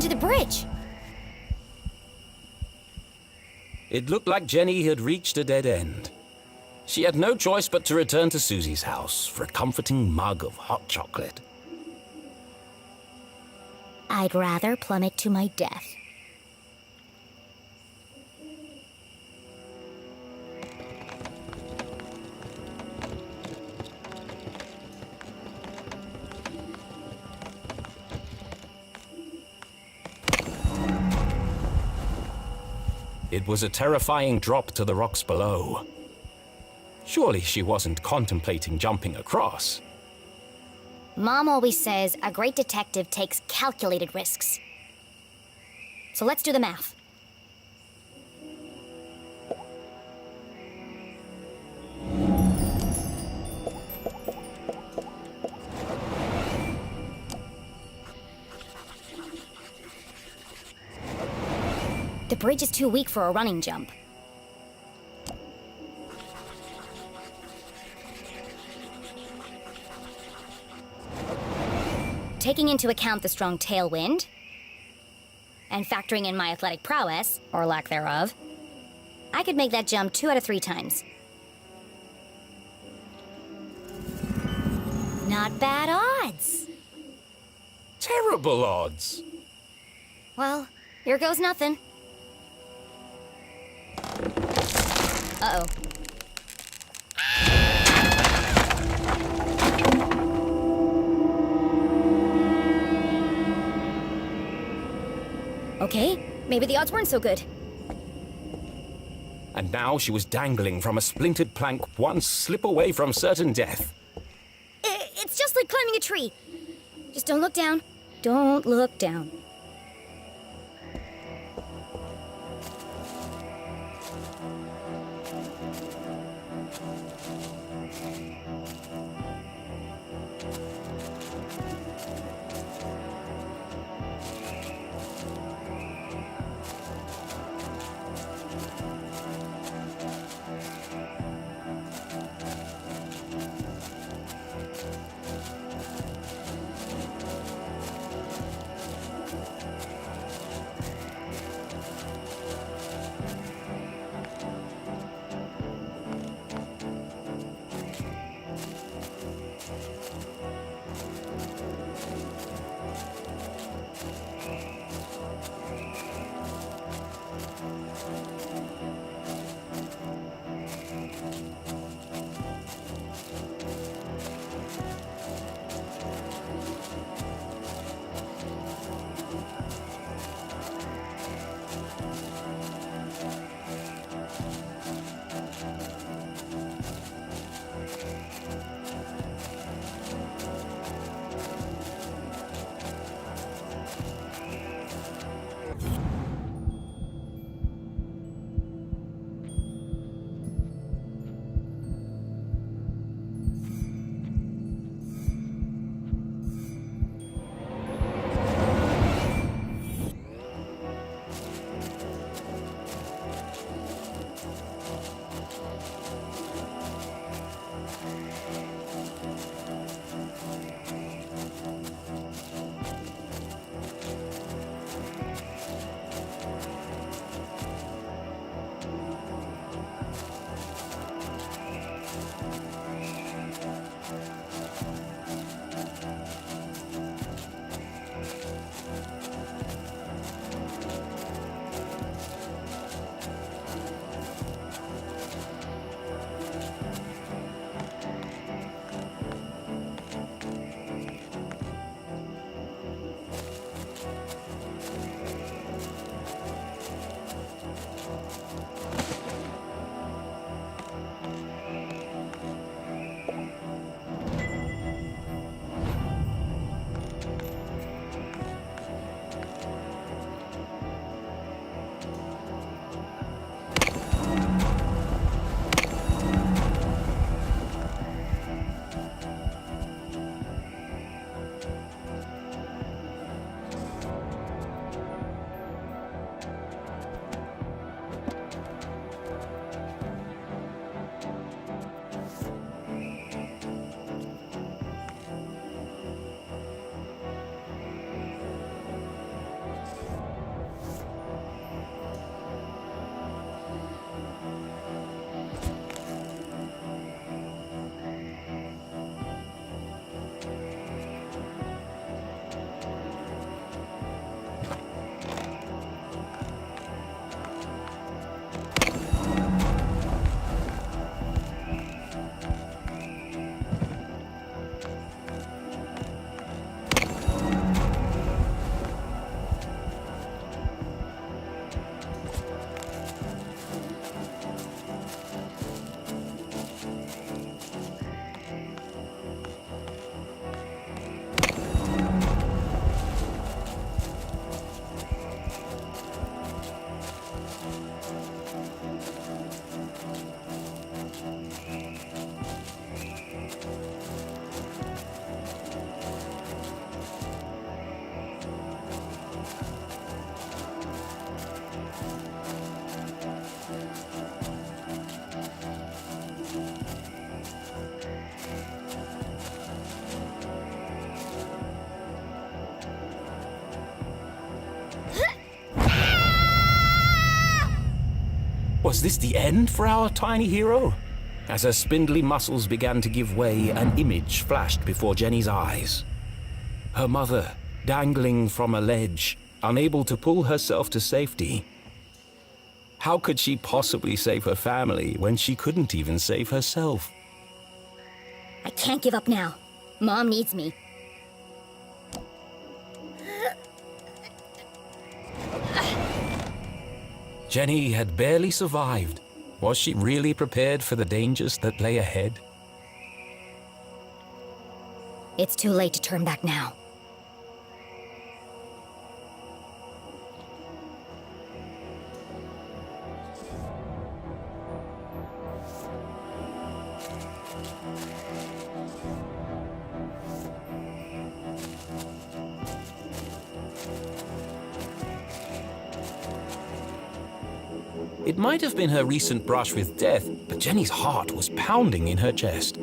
happened to the bridge? It looked like Jenny had reached a dead end. She had no choice but to return to Susie's house for a comforting mug of hot chocolate. I'd rather plummet to my death. It was a terrifying drop to the rocks below. Surely she wasn't contemplating jumping across. Mom always says a great detective takes calculated risks. So let's do the math. The bridge is too weak for a running jump. Taking into account the strong tailwind, and factoring in my athletic prowess, or lack thereof, I could make that jump 2 out of 3 times. Not bad odds. Terrible odds. Well, here goes nothing. Uh-oh. Okay, maybe the odds weren't so good. And now she was dangling from a splintered plank, one slip away from certain death. It's just like climbing a tree. Just don't look down. Don't look down. Was this the end for our tiny hero? As her spindly muscles began to give way, an image flashed before Jenny's eyes. Her mother, dangling from a ledge, unable to pull herself to safety. How could she possibly save her family when she couldn't even save herself? I can't give up now. Mom needs me. Jenny had barely survived. Was she really prepared for the dangers that lay ahead? It's too late to turn back now. It might have been her recent brush with death, but Jenny's heart was pounding in her chest.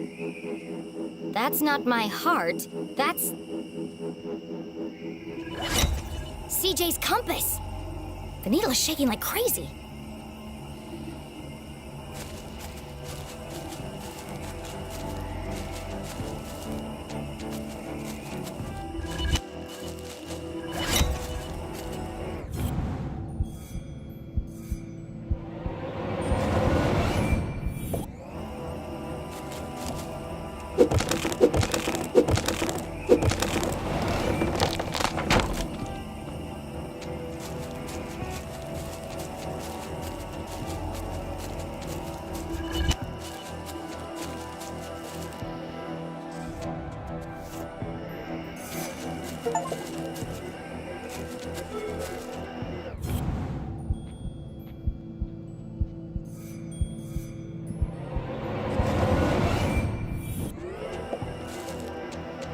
That's not my heart. That's... CJ's compass! The needle is shaking like crazy.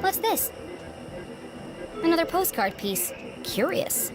What's this? Another postcard piece. Curious.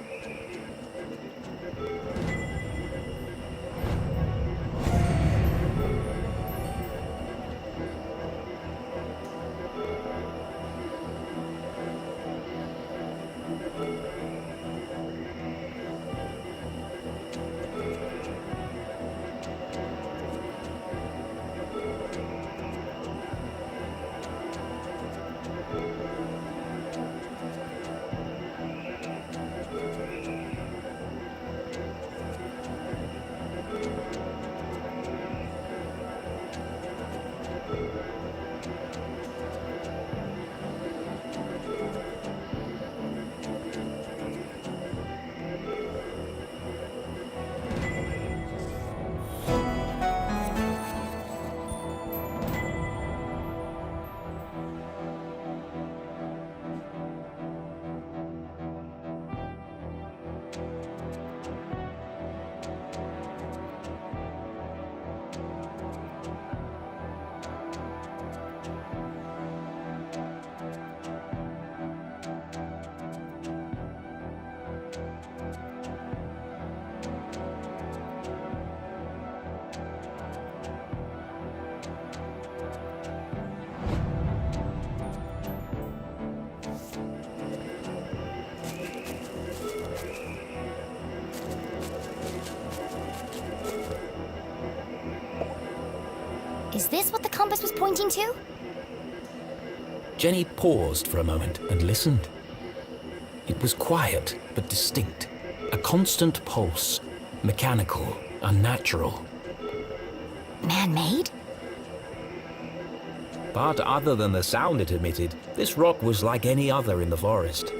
Is this what the compass was pointing to? Jenny paused for a moment and listened. It was quiet but distinct, a constant pulse, mechanical, unnatural. Man-made? But other than the sound it emitted, this rock was like any other in the forest.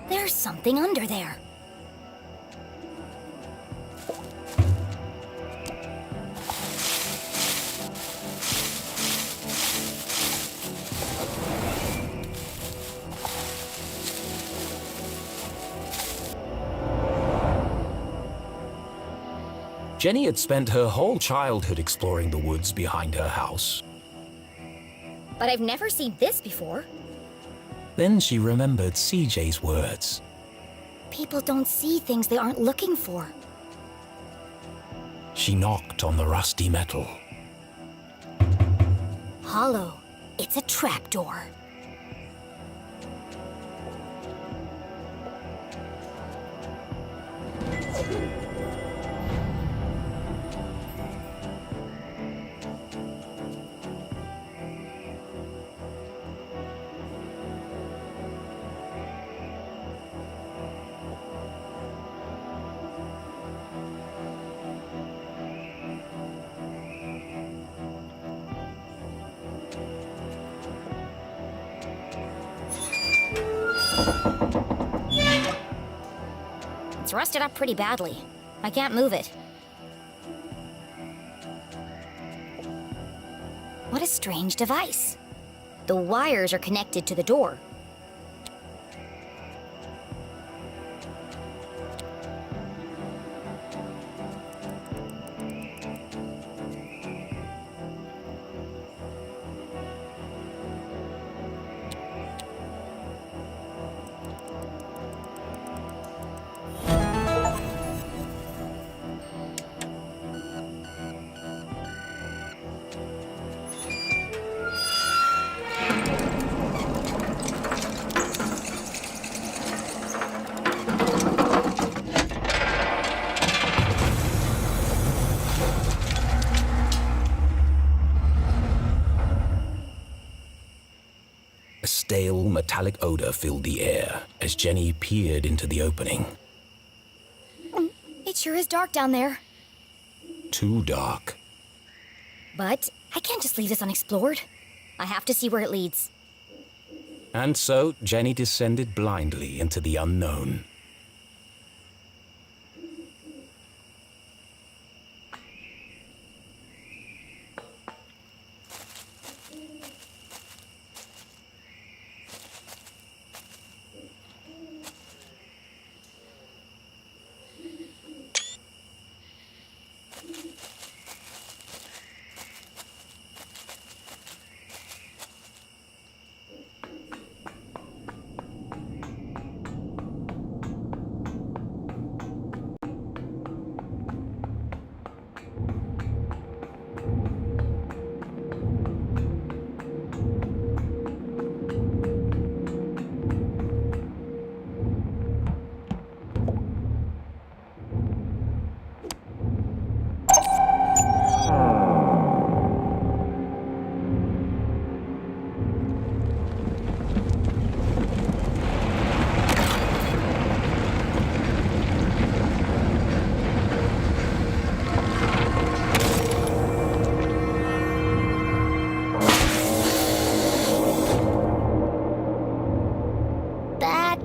There's something under there. Jenny had spent her whole childhood exploring the woods behind her house. But I've never seen this before. Then she remembered CJ's words. People don't see things they aren't looking for. She knocked on the rusty metal. Hollow. It's a trapdoor. It's rusted up pretty badly. I can't move it. What a strange device. The wires are connected to the door. A stale, metallic odor filled the air as Jenny peered into the opening. It sure is dark down there. Too dark. But I can't just leave this unexplored. I have to see where it leads. And so Jenny descended blindly into the unknown.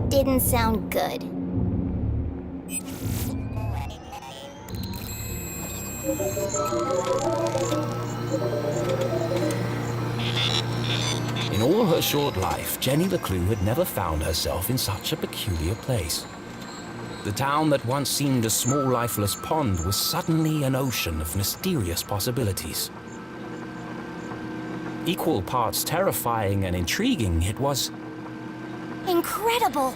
Didn't sound good. In all her short life, Jenny LeClue had never found herself in such a peculiar place. The town that once seemed a small, lifeless pond was suddenly an ocean of mysterious possibilities. Equal parts terrifying and intriguing, it was... Incredible!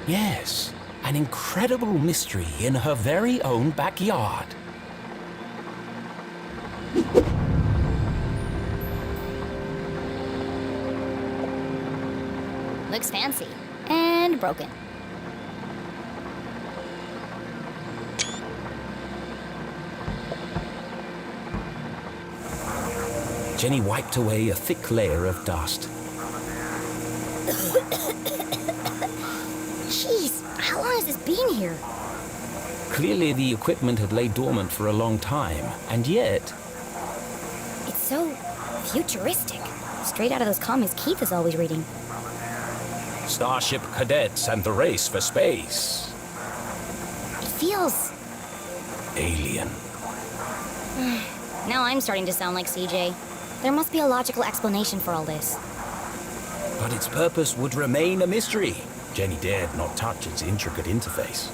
Yes, an incredible mystery in her very own backyard. Looks fancy. And broken. Jenny wiped away a thick layer of dust. Jeez, how long has this been here? Clearly the equipment had laid dormant for a long time, and yet... It's so futuristic. Straight out of those comics Keith is always reading. Starship cadets and the race for space. It feels... Alien. Now I'm starting to sound like CJ. There must be a logical explanation for all this. But its purpose would remain a mystery. Jenny dared not touch its intricate interface.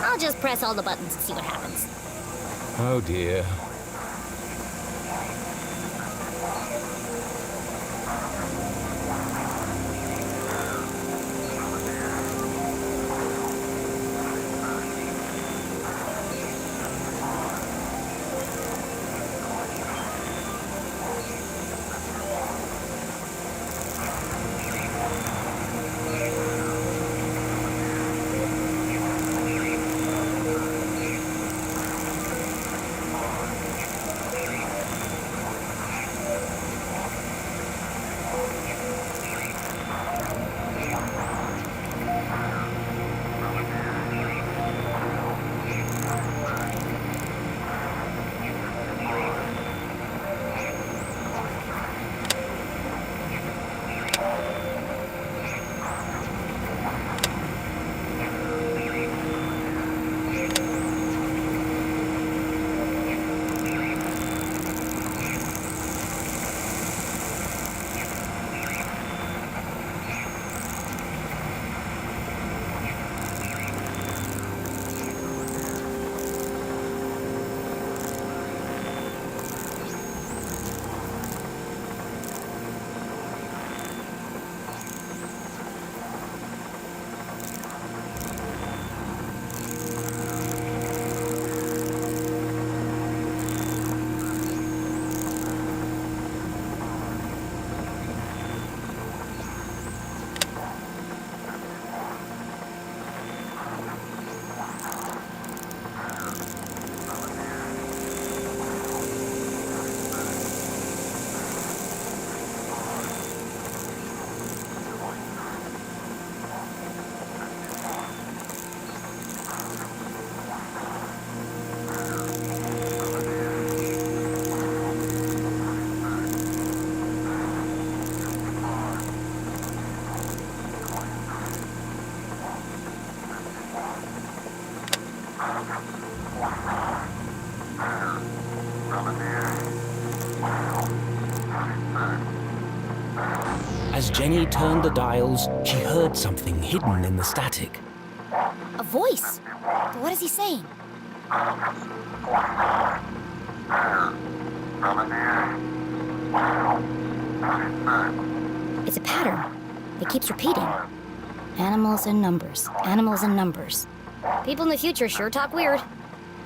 I'll just press all the buttons and see what happens. Oh dear. As Jenny turned the dials, she heard something hidden in the static. A voice? What is he saying? It's a pattern. It keeps repeating. Animals and numbers. Animals and numbers. People in the future sure talk weird.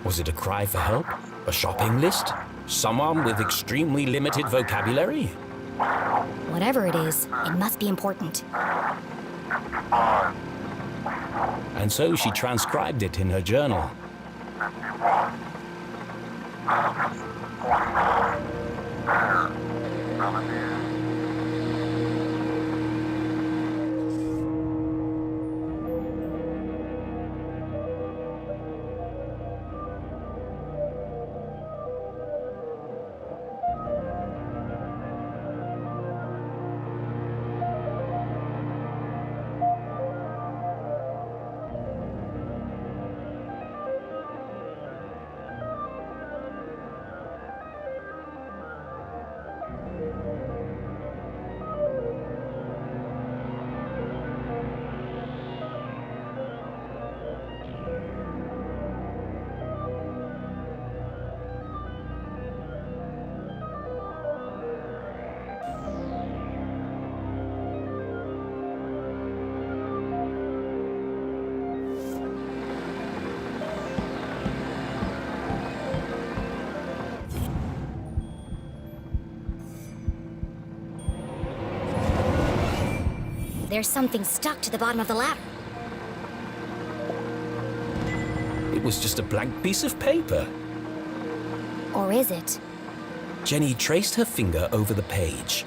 Was it a cry for help? A shopping list? Someone with extremely limited vocabulary? Whatever it is, it must be important. And so she transcribed it in her journal. There's something stuck to the bottom of the ladder. It was just a blank piece of paper. Or is it? Jenny traced her finger over the page.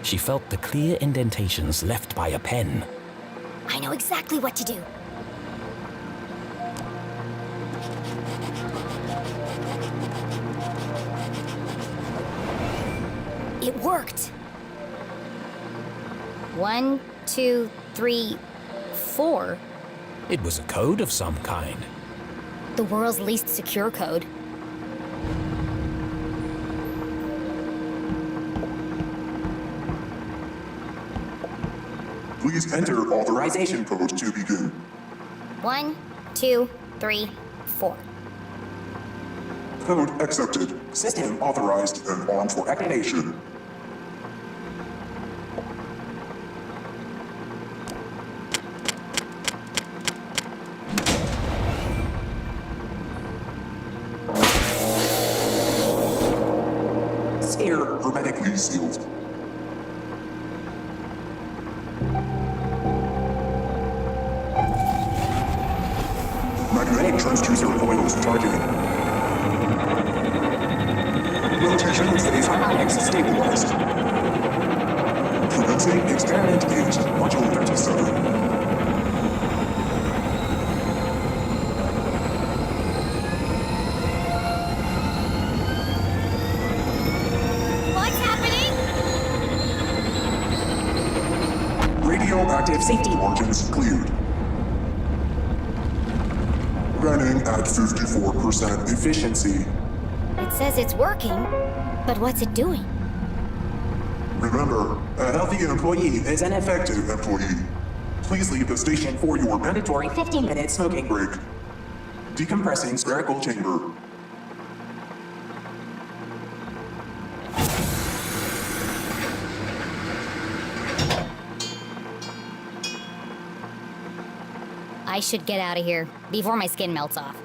She felt the clear indentations left by a pen. I know exactly what to do. It worked. 1, 2, 3, 4. It was a code of some kind. The world's least secure code. Please enter authorization code to begin. 1, 2, 3, 4. Code accepted. System authorized and armed for activation. Sphere hermetically sealed. Magnetic transducer coils charging. Rotation phase harmonics stabilized. Commencing experiment gauge, module 37. What's happening? Radioactive safety margins cleared. Running at 54% efficiency. It says it's working, but what's it doing? Remember, a healthy employee is an effective employee. Please leave the station for your mandatory 15-minute smoking break. Decompressing spherical chamber. I should get out of here before my skin melts off.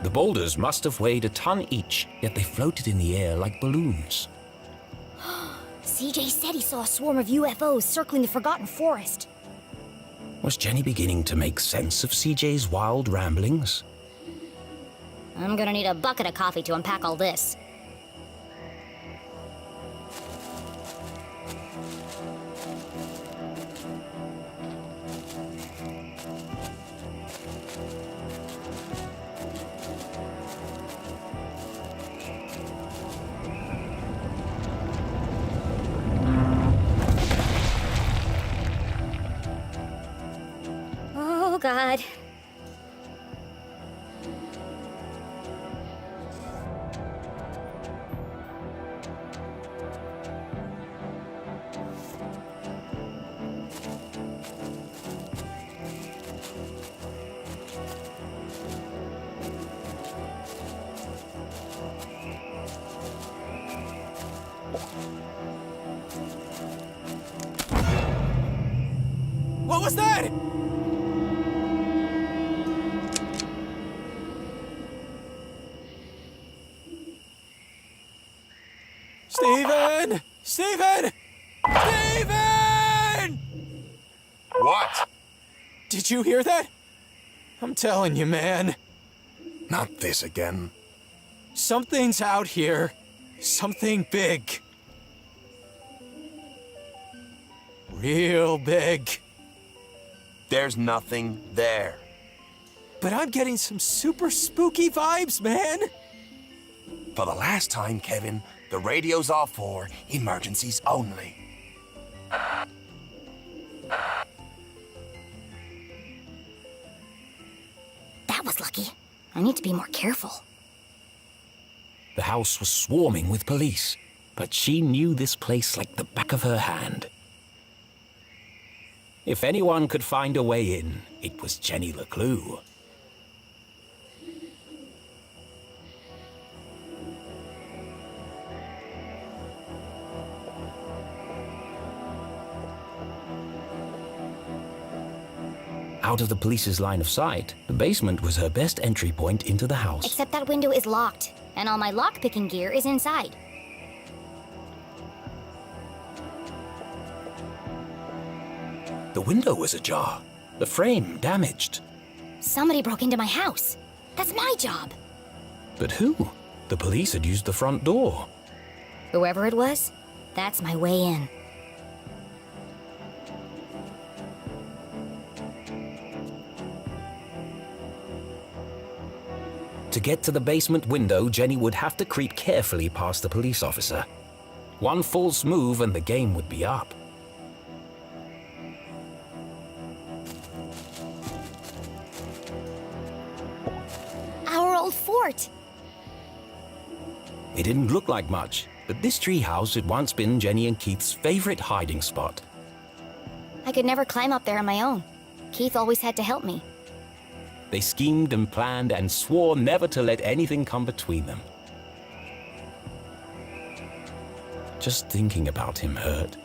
The boulders must have weighed a ton each, yet they floated in the air like balloons. CJ said he saw a swarm of UFOs circling the Forgotten Forest. Was Jenny beginning to make sense of CJ's wild ramblings? I'm gonna need a bucket of coffee to unpack all this. Oh, God. What was that? Steven! Steven! Steven! What? Did you hear that? I'm telling you, man. Not this again. Something's out here. Something big. Real big. There's nothing there. But I'm getting some super spooky vibes, man. For the last time, Kevin, the radio's off for emergencies only. That was lucky. I need to be more careful. The house was swarming with police. but she knew this place like the back of her hand. If anyone could find a way in, it was Jenny LeClue. Out of the police's line of sight, the basement was her best entry point into the house. Except that window is locked, and all my lockpicking gear is inside. The window was ajar, the frame damaged. Somebody broke into my house. That's my job. But who? The police had used the front door. Whoever it was, that's my way in. To get to the basement window, Jenny would have to creep carefully past the police officer. One false move and the game would be up. Our old fort! It didn't look like much, but this treehouse had once been Jenny and Keith's favorite hiding spot. I could never climb up there on my own. Keith always had to help me. They schemed and planned and swore never to let anything come between them. Just thinking about him hurt.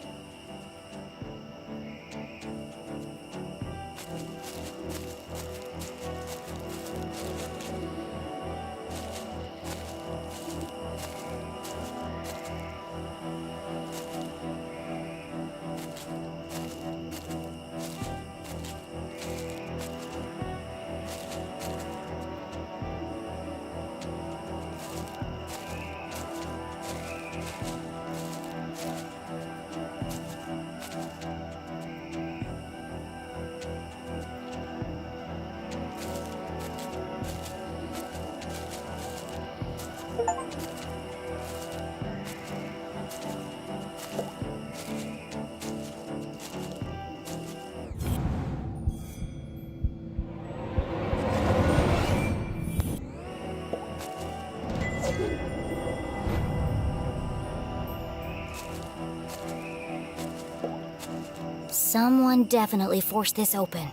Someone definitely forced this open.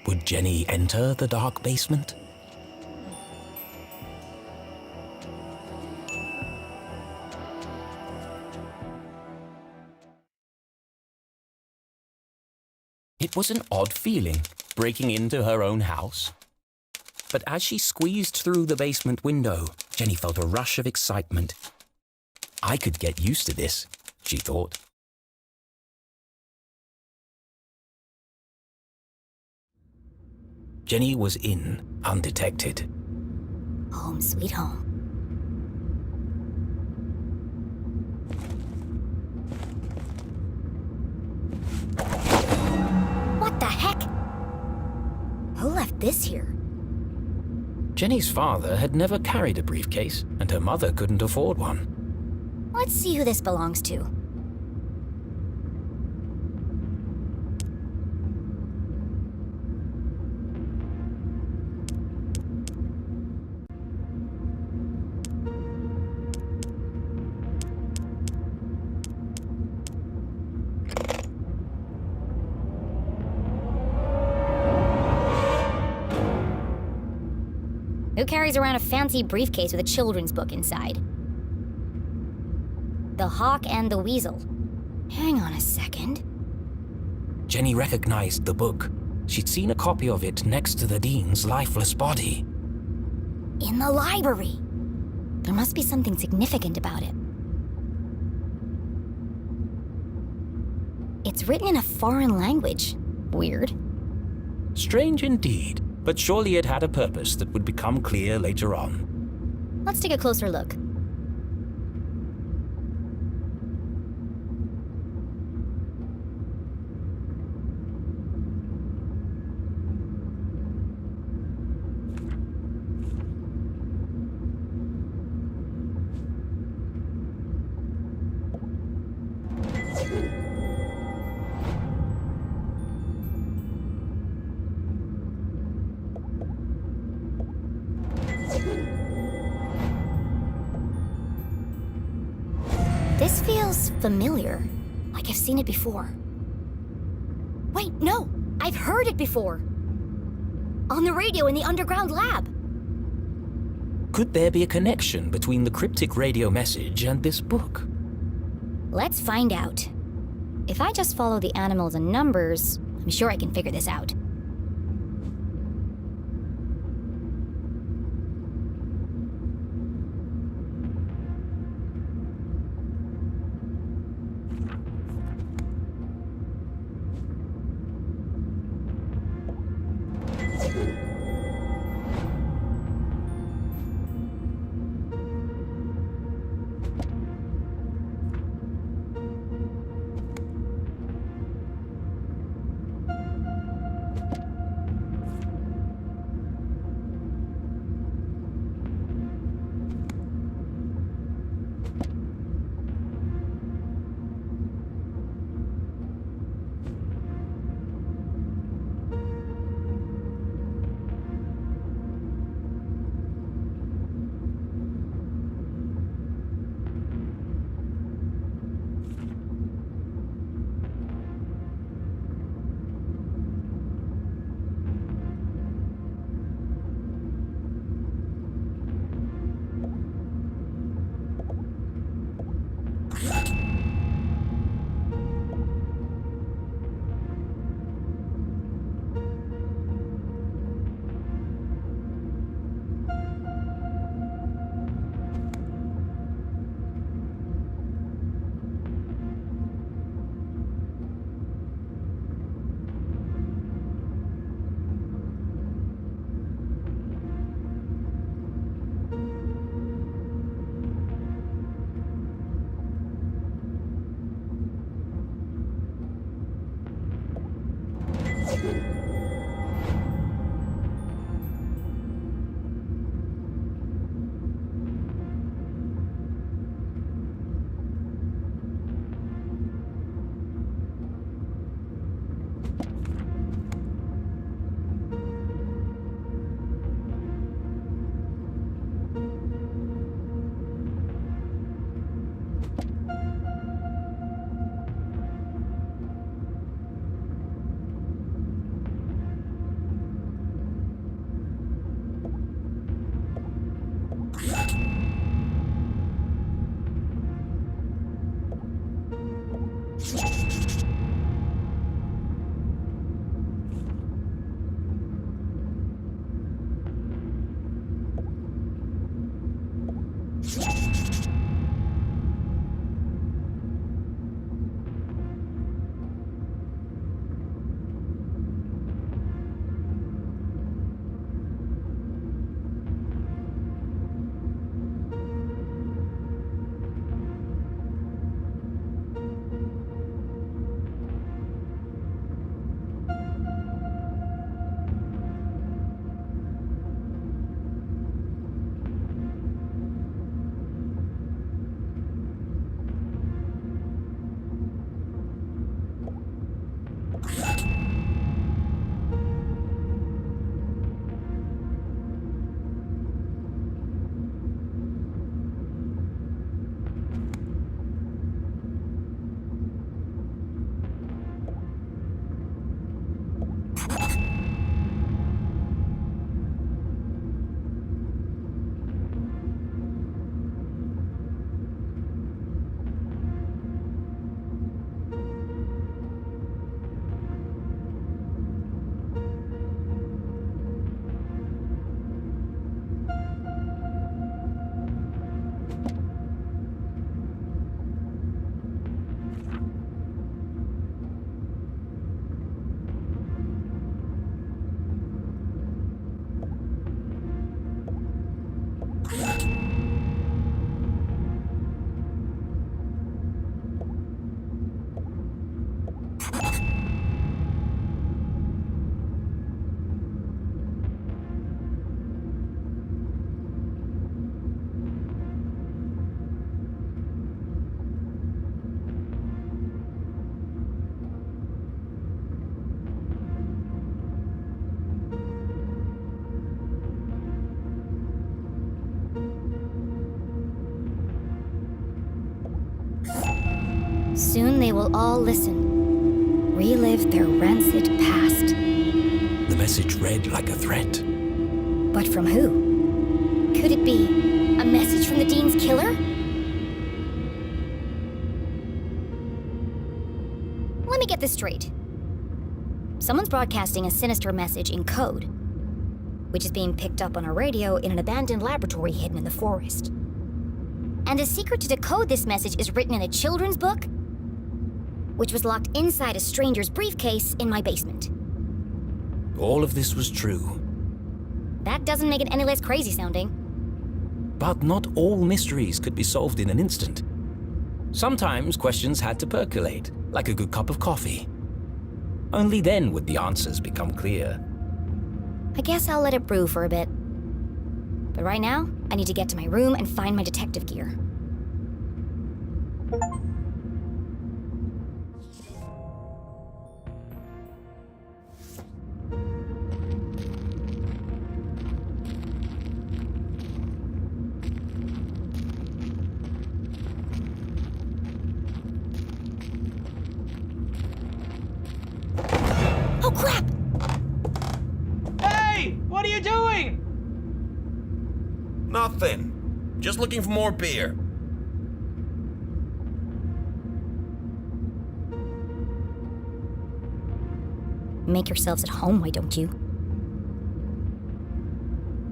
Would Jenny enter the dark basement? It was an odd feeling, breaking into her own house. But as she squeezed through the basement window, Jenny felt a rush of excitement. I could get used to this, she thought. Jenny was in, undetected. Home sweet home. What the heck? Who left this here? Jenny's father had never carried a briefcase, and her mother couldn't afford one. Let's see who this belongs to. Who carries around a fancy briefcase with a children's book inside? The Hawk and the Weasel. Hang on a second. Jenny recognized the book. She'd seen a copy of it next to the dean's lifeless body. In the library. There must be something significant about it. It's written in a foreign language. Weird. Strange indeed, but surely it had a purpose that would become clear later on. Let's take a closer look. This feels familiar. Like I've seen it before. Wait, no! I've heard it before! On the radio in the underground lab! Could there be a connection between the cryptic radio message and this book? Let's find out. If I just follow the animals and numbers, I'm sure I can figure this out. Soon they will all listen, relive their rancid past. The message read like a threat. But from who? Could it be a message from the Dean's killer? Let me get this straight. Someone's broadcasting a sinister message in code, which is being picked up on a radio in an abandoned laboratory hidden in the forest. And the secret to decode this message is written in a children's book, which was locked inside a stranger's briefcase in my basement. All of this was true. That doesn't make it any less crazy sounding. But not all mysteries could be solved in an instant. Sometimes questions had to percolate, like a good cup of coffee. Only then would the answers become clear. I guess I'll let it brew for a bit. But right now, I need to get to my room and find my detective gear. Oh, crap! Hey! What are you doing? Nothing. Just looking for more beer. Make yourselves at home, why don't you?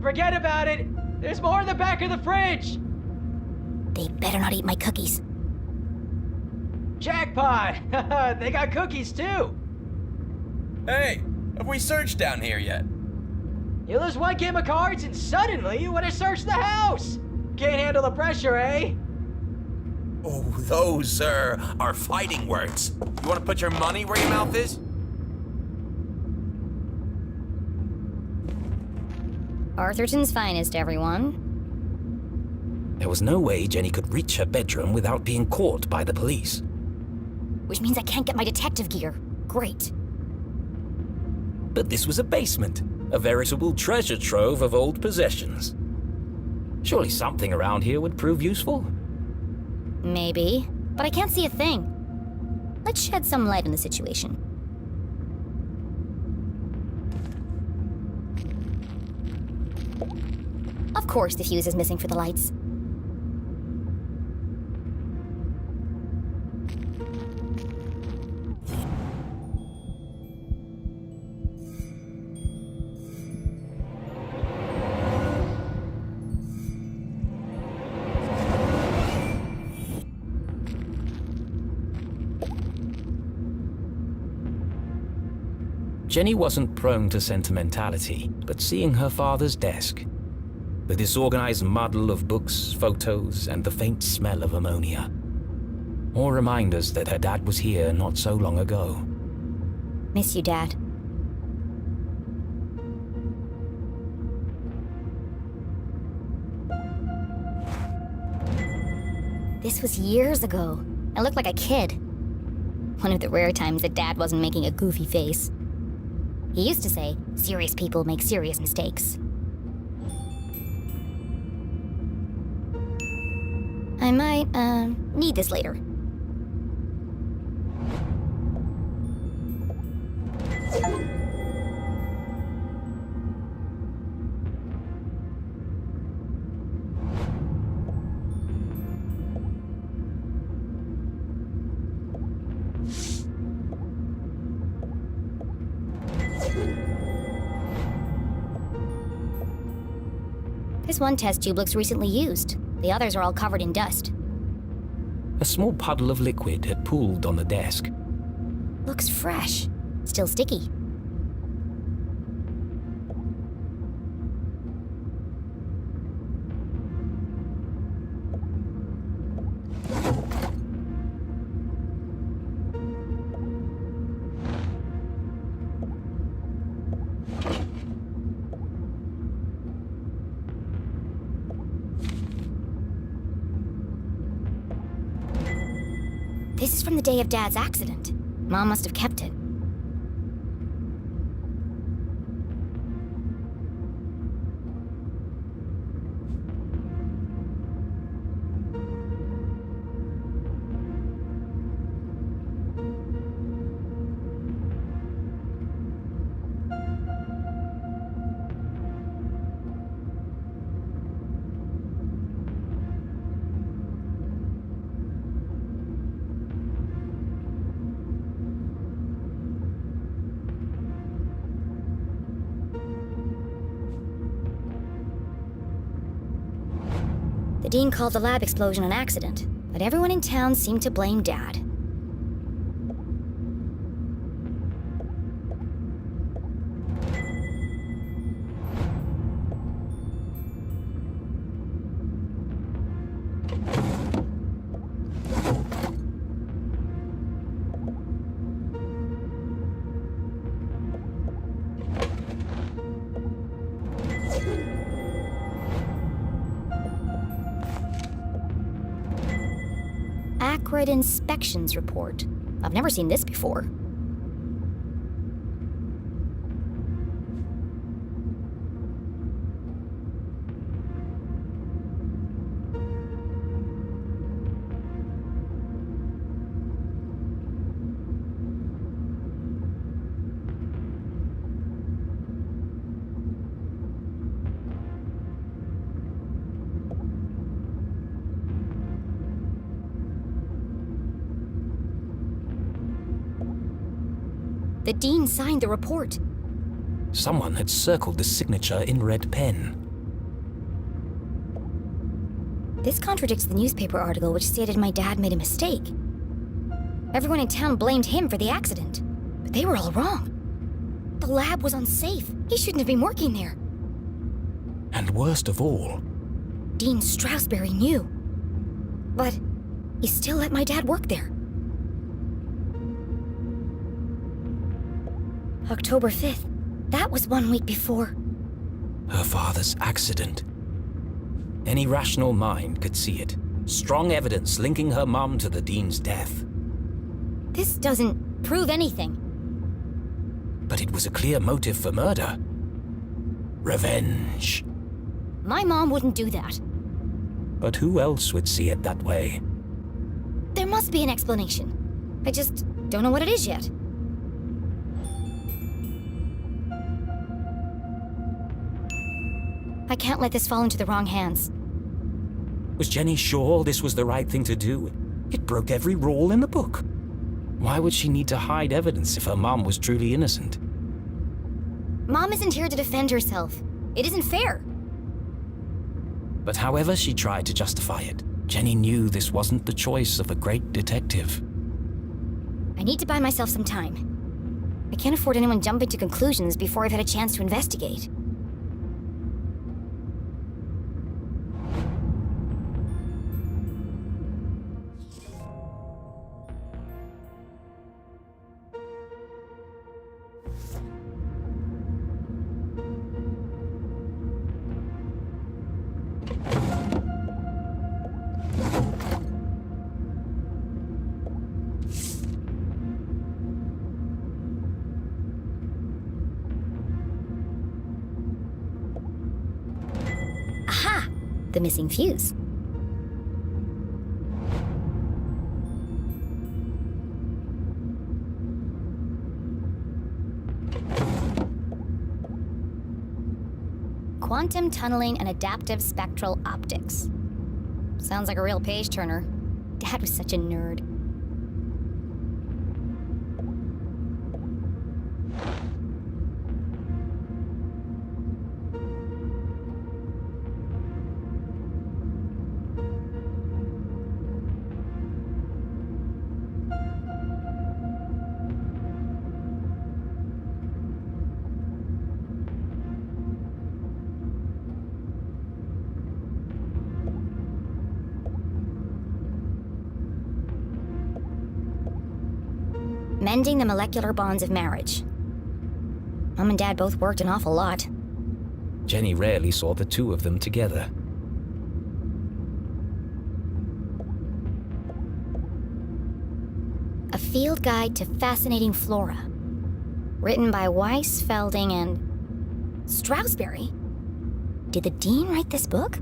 Forget about it. There's more in the back of the fridge. They better not eat my cookies. Jackpot! They got cookies too. Hey, have we searched down here yet? You lose one game of cards and suddenly you want to search the house. Can't handle the pressure, eh? Oh, those, sir, are fighting words. You want to put your money where your mouth is? Arthurton's finest, everyone. There was no way Jenny could reach her bedroom without being caught by the police. Which means I can't get my detective gear. Great. But this was a basement, a veritable treasure trove of old possessions. Surely something around here would prove useful? Maybe, but I can't see a thing. Let's shed some light on the situation. Of course the fuse is missing for the lights. Jenny wasn't prone to sentimentality, but seeing her father's desk, the disorganized muddle of books, photos, and the faint smell of ammonia, more reminders that her dad was here not so long ago. Miss you, Dad. This was years ago. I looked like a kid. One of the rare times that Dad wasn't making a goofy face. He used to say, serious people make serious mistakes. I might, need this later. This one test tube looks recently used. The others are all covered in dust. A small puddle of liquid had pooled on the desk. Looks fresh. Still sticky. This is from the day of Dad's accident. Mom must have kept it. The dean called the lab explosion an accident, but everyone in town seemed to blame Dad. Acrid inspections report. I've never seen this before. The dean signed the report. Someone had circled the signature in red pen. This contradicts the newspaper article which stated my dad made a mistake. Everyone in town blamed him for the accident, but they were all wrong. The lab was unsafe. He shouldn't have been working there. And worst of all, Dean Strasberry knew. But he still let my dad work there. October 5th. That was 1 week before. her father's accident. Any rational mind could see it. Strong evidence linking her mum to the dean's death. This doesn't prove anything. But it was a clear motive for murder. Revenge. My mom wouldn't do that. But who else would see it that way? There must be an explanation. I just don't know what it is yet. I can't let this fall into the wrong hands. Was Jenny sure this was the right thing to do? It broke every rule in the book. Why would she need to hide evidence if her mom was truly innocent? Mom isn't here to defend herself. It isn't fair. But however she tried to justify it, Jenny knew this wasn't the choice of a great detective. I need to buy myself some time. I can't afford anyone jumping to conclusions before I've had a chance to investigate. The missing fuse. Quantum tunneling and adaptive spectral optics. Sounds like a real page turner. Dad was such a nerd. Mending the molecular bonds of marriage. Mom and Dad both worked an awful lot. Jenny rarely saw the two of them together. A field guide to fascinating flora. Written by Weiss, Felding, and Strasberry. Did the dean write this book?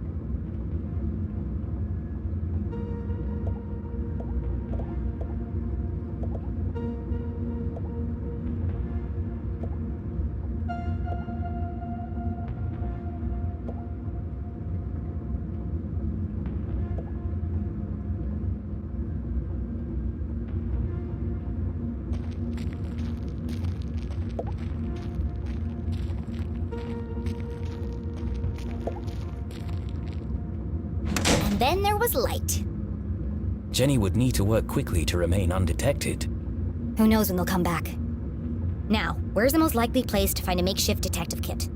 And then there was light. Jenny would need to work quickly to remain undetected. Who knows when they'll come back? Now, where's the most likely place to find a makeshift detective kit?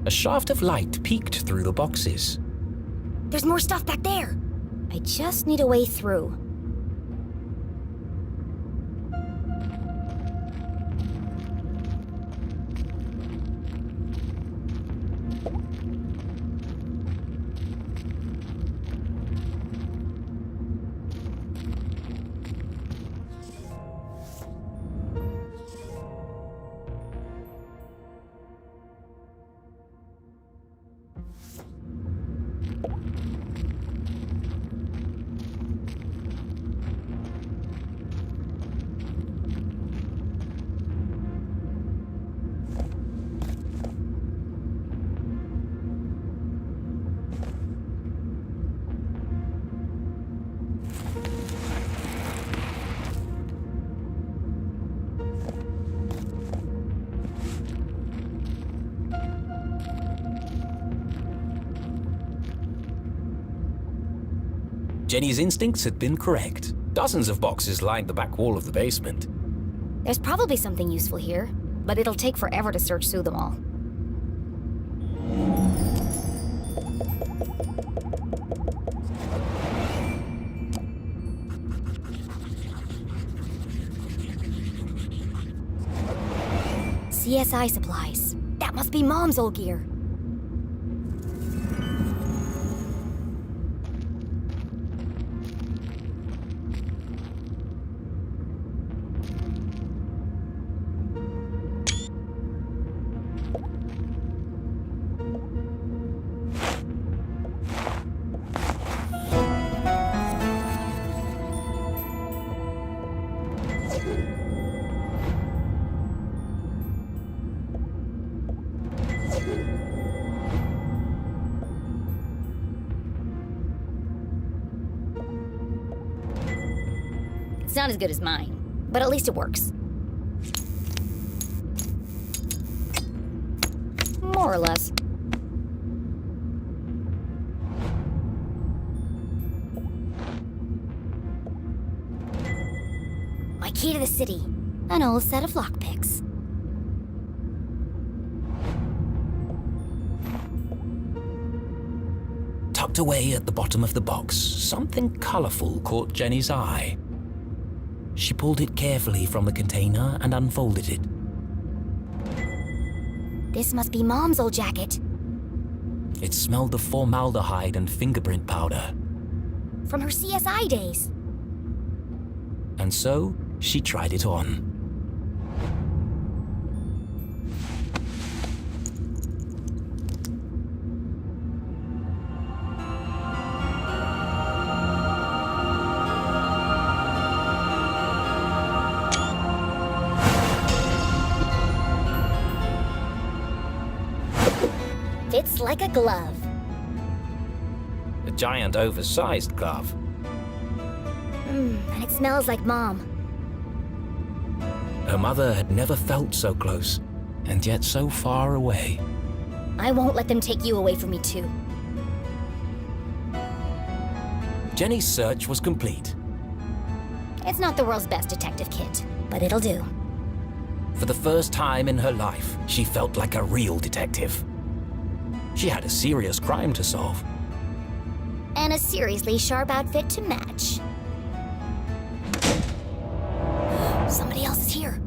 A shaft of light peeked through the boxes. There's more stuff back there. I just need a way through. Jenny's instincts had been correct. Dozens of boxes lined the back wall of the basement. There's probably something useful here, but it'll take forever to search through them all. CSI supplies. That must be Mom's old gear. It's not as good as mine, but at least it works. More or less. My key to the city. An old set of lockpicks. Tucked away at the bottom of the box, something colorful caught Jenny's eye. She pulled it carefully from the container and unfolded it. This must be Mom's old jacket. It smelled of formaldehyde and fingerprint powder. From her CSI days. And so, she tried it on. Fits like a glove. A giant oversized glove. And it smells like Mom. Her mother had never felt so close, and yet so far away. I won't let them take you away from me too. Jenny's search was complete. It's not the world's best detective kit, but it'll do. For the first time in her life, she felt like a real detective. She had a serious crime to solve. And a seriously sharp outfit to match. Somebody else is here.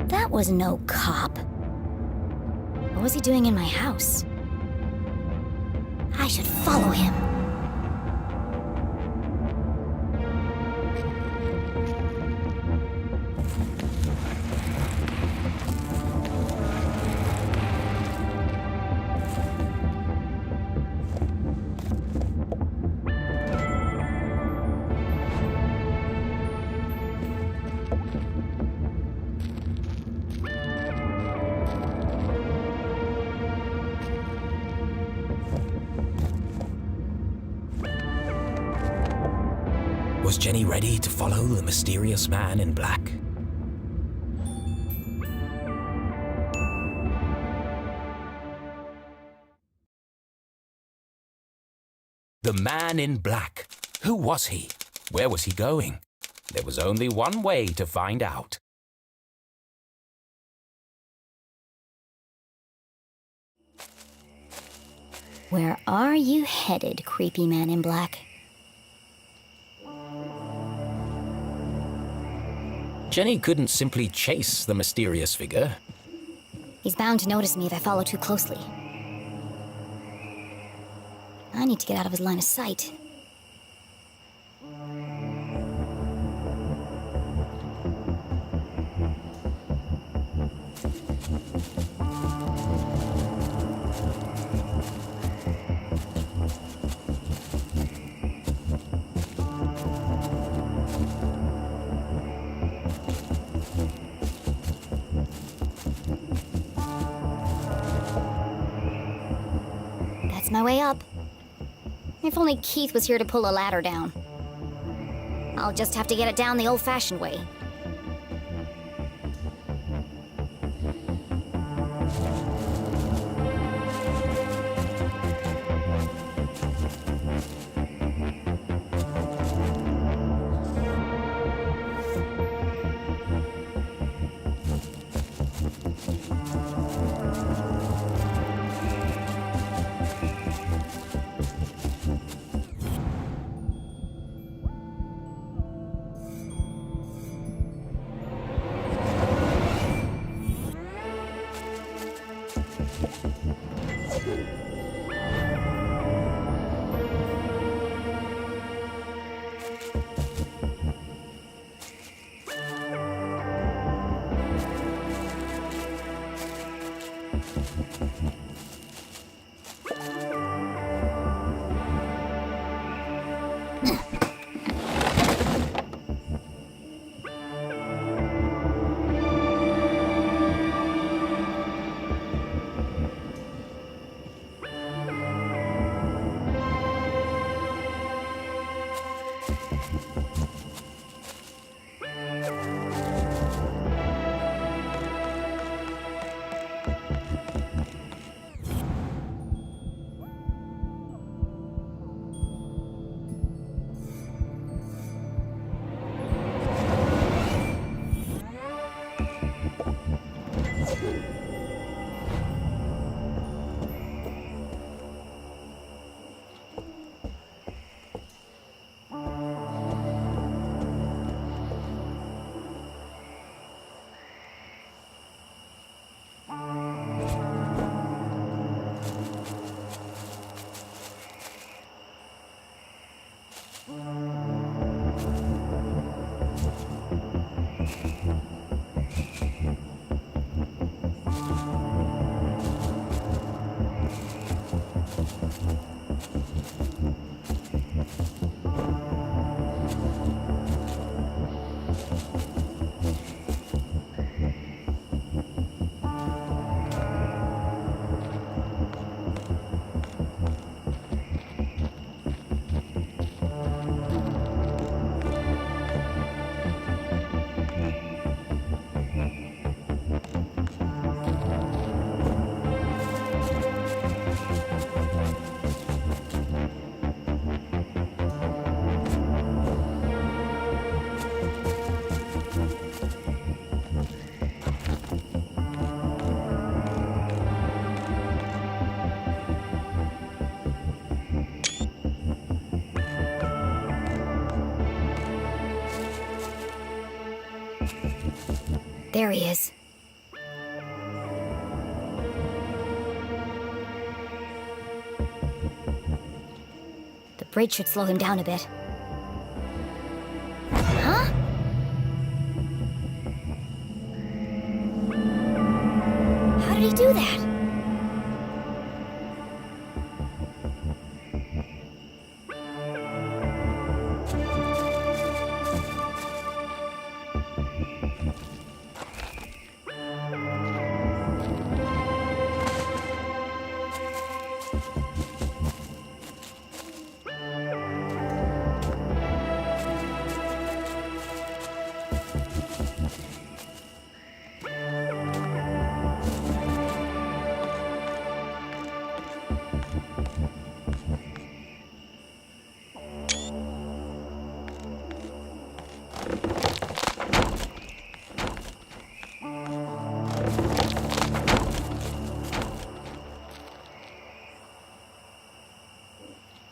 That was no cop. What was he doing in my house? I should follow him. Was Jenny ready to follow the mysterious man in black? The man in black. Who was he? Where was he going? There was only one way to find out. Where are you headed, creepy man in black? Jenny couldn't simply chase the mysterious figure. He's bound to notice me if I follow too closely. I need to get out of his line of sight. That's my way up. If only Keith was here to pull a ladder down. I'll just have to get it down the old-fashioned way. There he is. bridge should slow him down a bit. Huh? How did he do that?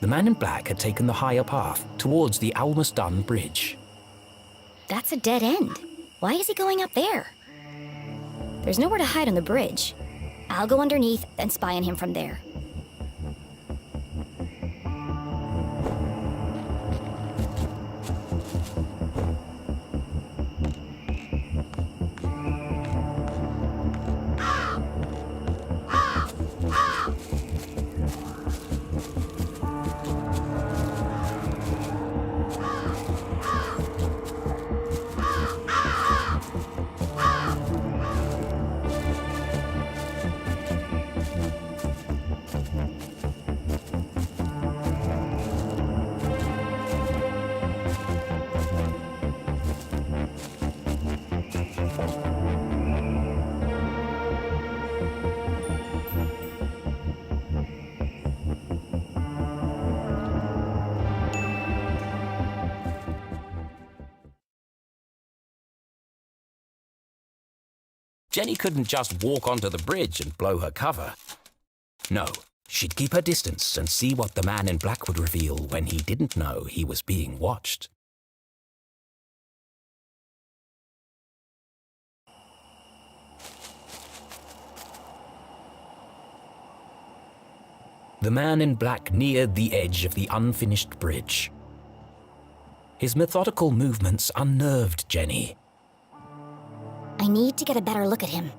The man in black had taken the higher path towards the almost done bridge. That's a dead end. Why is he going up there? There's nowhere to hide on the bridge. I'll go underneath and spy on him from there. Jenny couldn't just walk onto the bridge and blow her cover. No, she'd keep her distance and see what the man in black would reveal when he didn't know he was being watched. The man in black neared the edge of the unfinished bridge. His methodical movements unnerved Jenny. I need to get a better look at him.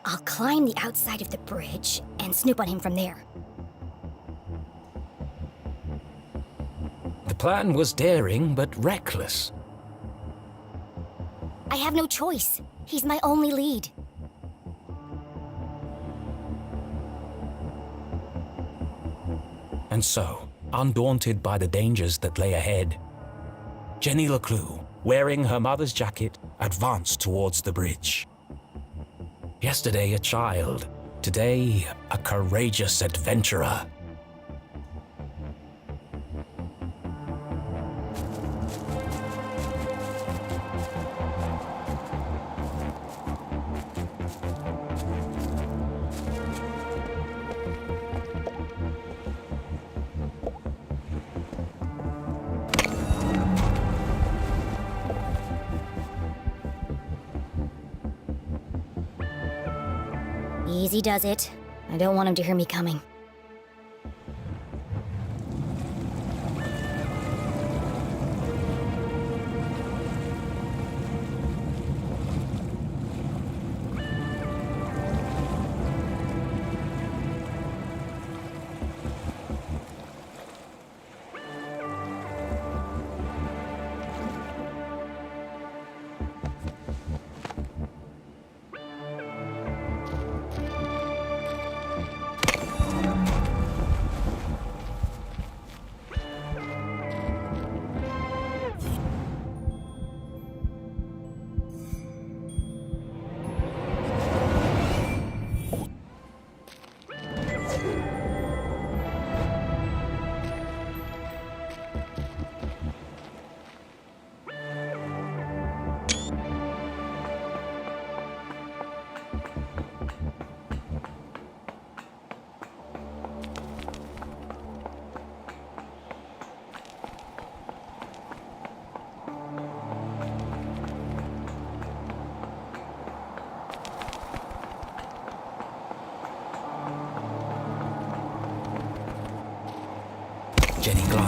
I'll climb the outside of the bridge and snoop on him from there. The plan was daring but reckless. I have no choice. He's my only lead. And so, undaunted by the dangers that lay ahead, Jenny LeClue, wearing her mother's jacket, advanced towards the bridge. Yesterday a child, today a courageous adventurer. Easy does it. I don't want him to hear me coming.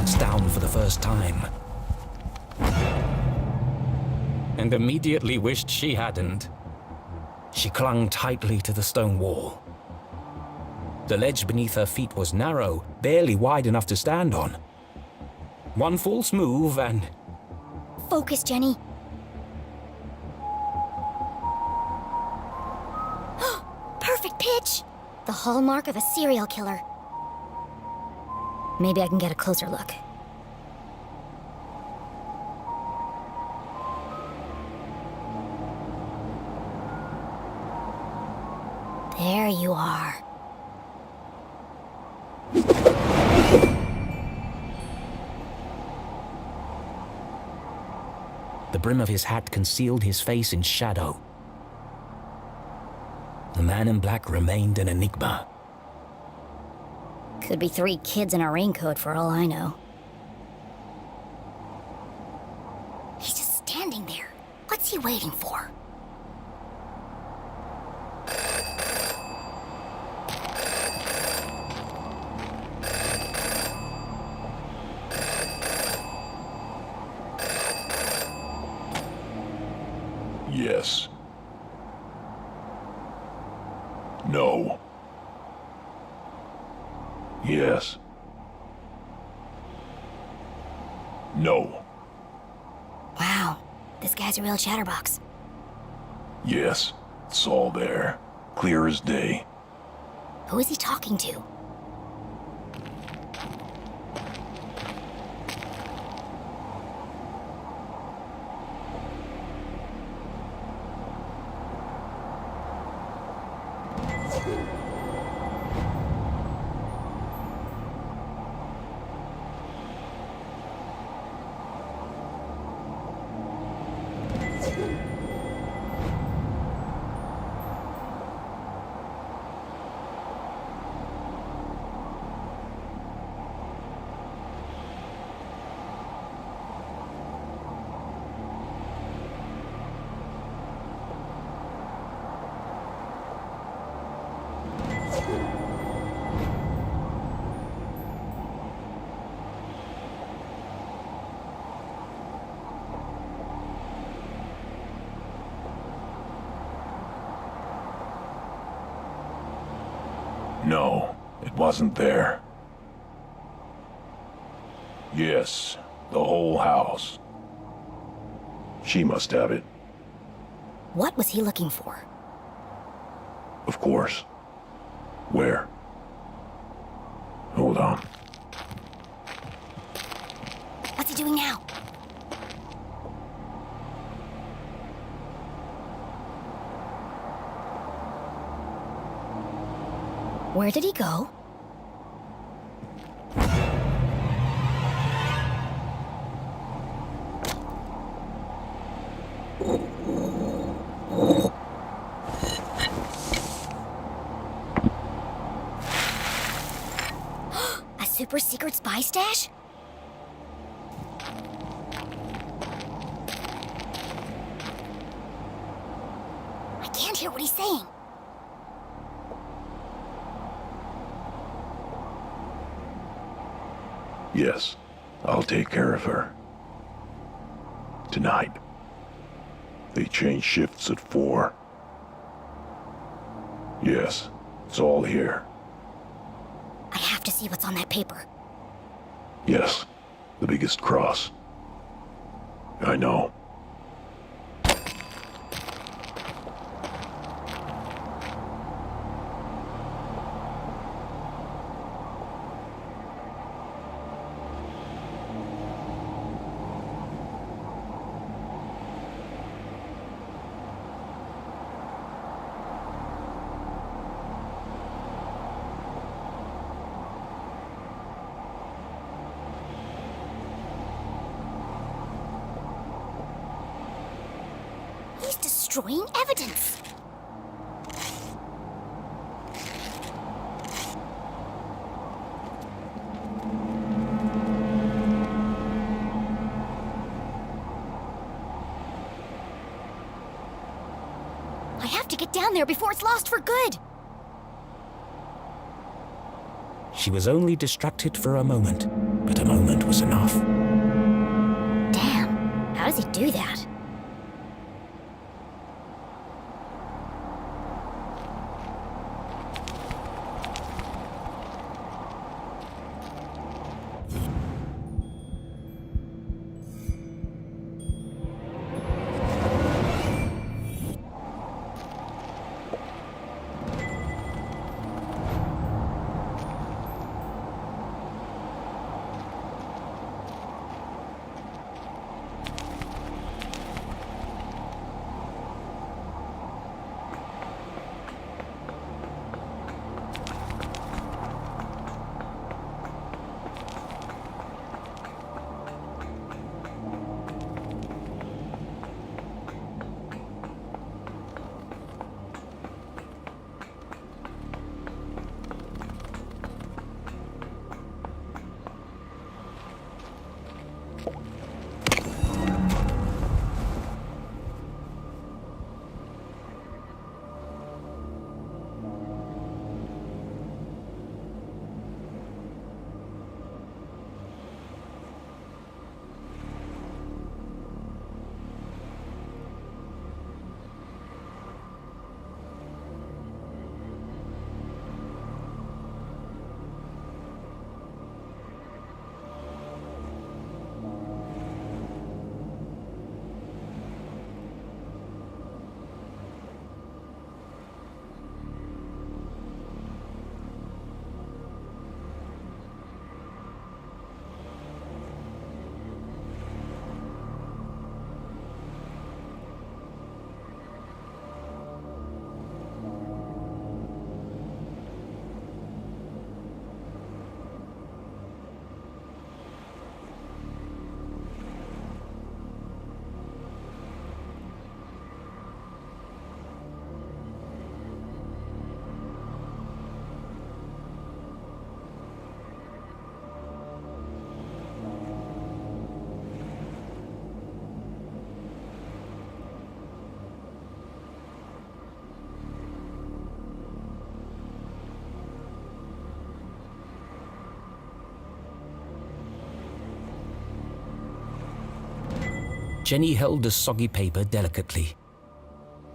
glanced down for the first time. And immediately wished she hadn't. She clung tightly to the stone wall. The ledge beneath her feet was narrow, barely wide enough to stand on. One false move and... Focus, Jenny. Perfect pitch! The hallmark of a serial killer. Maybe I can get a closer look. There you are. The brim of his hat concealed his face in shadow. The man in black remained an enigma. Could be 3 kids in a raincoat for all I know. He's just standing there. What's he waiting for? Yes. No. Yes. No. Wow, this guy's a real chatterbox. Yes. It's all there. Clear as day. Who is he talking to? No, it wasn't there. Yes, the whole house. She must have it, What was he looking for? of course. Where? Hold on. What's he doing now? Where did he go? A super secret spy stash? I can't hear what he's saying. Yes, I'll take care of her. Tonight. They change shifts at 4. Yes, it's all here. I have to see what's on that paper. Yes, the biggest cross. I know. He's destroying evidence. I have to get down there before it's lost for good. She was only distracted for a moment, but a moment was enough. Damn, how does he do that? Jenny held the soggy paper delicately.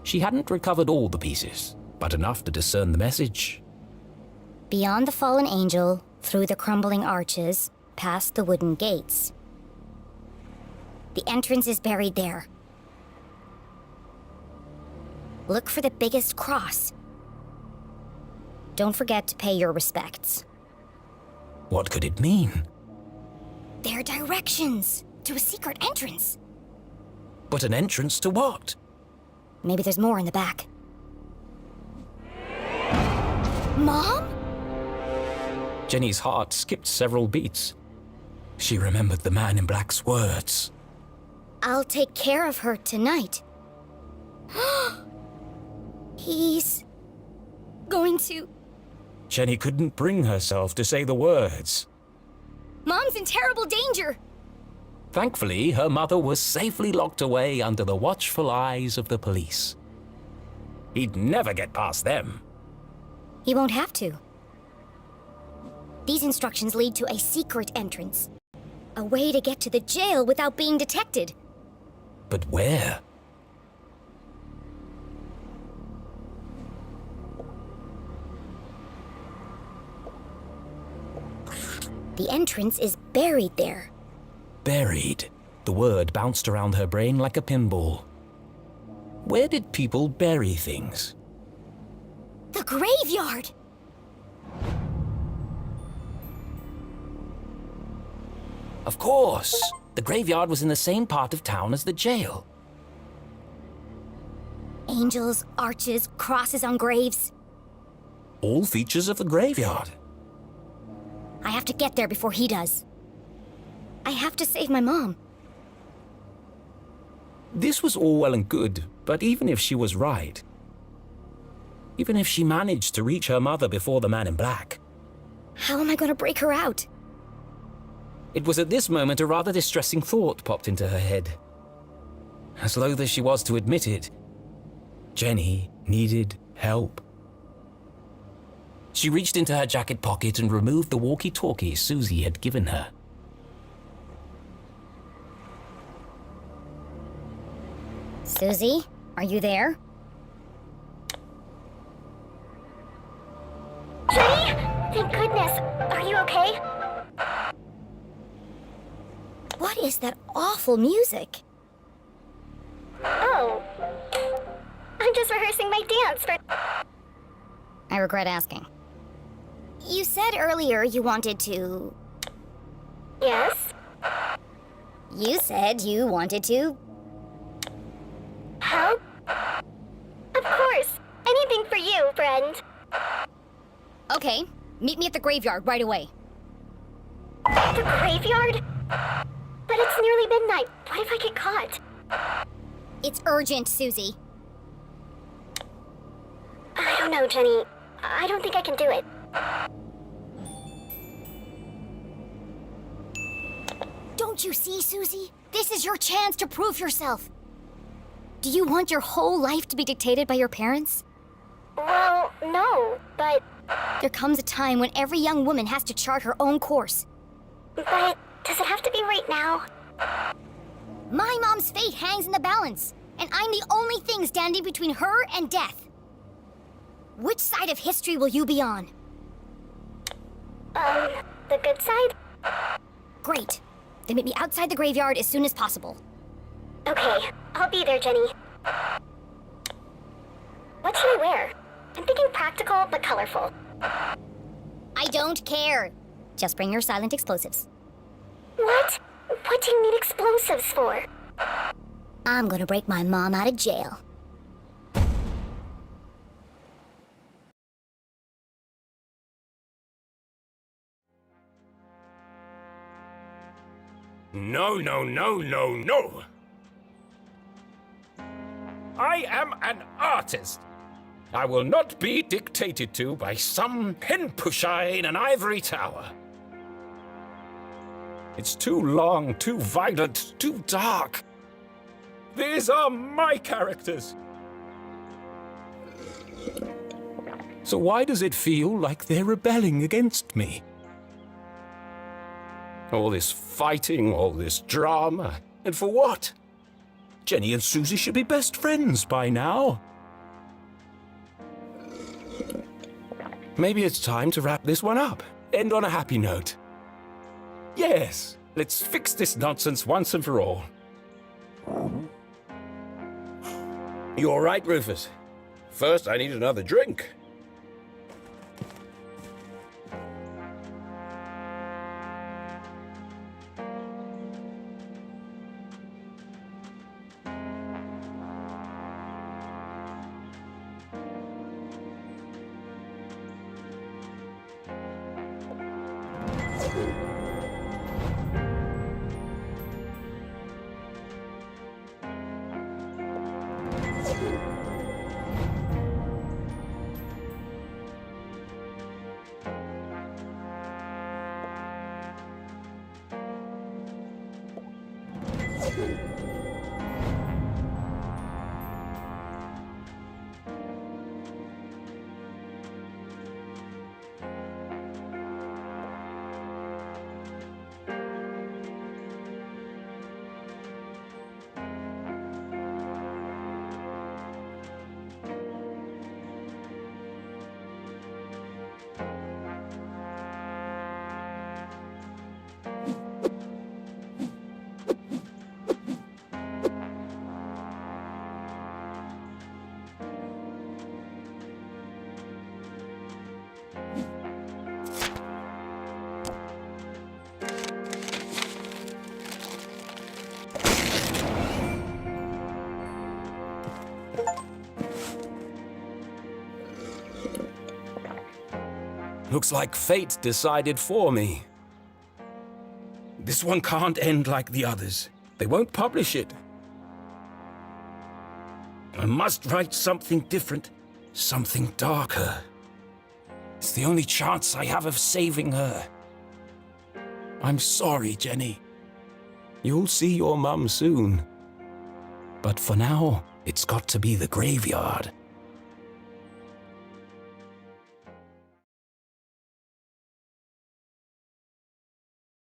She hadn't recovered all the pieces, but enough to discern the message. Beyond the fallen angel, through the crumbling arches, past the wooden gates. The entrance is buried there. Look for the biggest cross. Don't forget to pay your respects. What could it mean? They're directions to a secret entrance. But an entrance to what? Maybe there's more in the back. Mom? Jenny's heart skipped several beats. She remembered the man in black's words. I'll take care of her tonight. He's going to... Jenny couldn't bring herself to say the words. Mom's in terrible danger! Thankfully, her mother was safely locked away under the watchful eyes of the police. He'd never get past them. He won't have to. These instructions lead to a secret entrance. A way to get to the jail without being detected. But where? The entrance is buried there. Buried. The word bounced around her brain like a pinball. Where did people bury things? The graveyard! Of course! The graveyard was in the same part of town as the jail. Angels, arches, crosses on graves. All features of the graveyard. I have to get there before he does. I have to save my mom. This was all well and good, but even if she was right, even if she managed to reach her mother before the man in black, How am I going to break her out? it was at this moment a rather distressing thought popped into her head. As loath as she was to admit it, Jenny needed help. She reached into her jacket pocket and removed the walkie-talkie Susie had given her. Susie, are you there? Jenny? Thank goodness. Are you okay? What is that awful music? Oh. I'm just rehearsing my dance for... I regret asking. You said earlier you wanted to... Yes? You said you wanted to... Help? Of course. Anything for you, friend. Okay, meet me at the graveyard right away. The graveyard? But it's nearly midnight. What if I get caught? It's urgent, Susie. I don't know, Jenny. I don't think I can do it. Don't you see, Susie? This is your chance to prove yourself. Do you want your whole life to be dictated by your parents? Well, no, but... There comes a time when every young woman has to chart her own course. But does it have to be right now? My mom's fate hangs in the balance, and I'm the only thing standing between her and death. Which side of history will you be on? The good side? Great. Then meet me outside the graveyard as soon as possible. Okay, I'll be there, Jenny. What should I wear? I'm thinking practical but colorful. I don't care. Just bring your silent explosives. What? What do you need explosives for? I'm gonna break my mom out of jail. No, no, no, no, no! I am an artist. I will not be dictated to by some pen pusher in an ivory tower. It's too long, too violent, too dark. These are my characters. So why does it feel like they're rebelling against me? All this fighting, all this drama, and for what? Jenny and Susie should be best friends by now. Maybe it's time to wrap this one up. End on a happy note. Yes, let's fix this nonsense once and for all. You all right, Rufus? First, I need another drink. Looks like fate decided for me. This one can't end like the others. They won't publish it. I must write something different, something darker. It's the only chance I have of saving her. I'm sorry, Jenny. You'll see your mum soon. But for now, it's got to be the graveyard.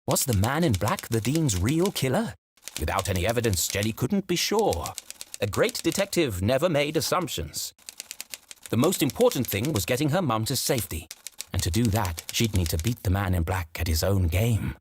Was the man in black the Dean's real killer? Without any evidence, Jenny couldn't be sure. a great detective never made assumptions. The most important thing was getting her mum to safety. And to do that, she'd need to beat the man in black at his own game.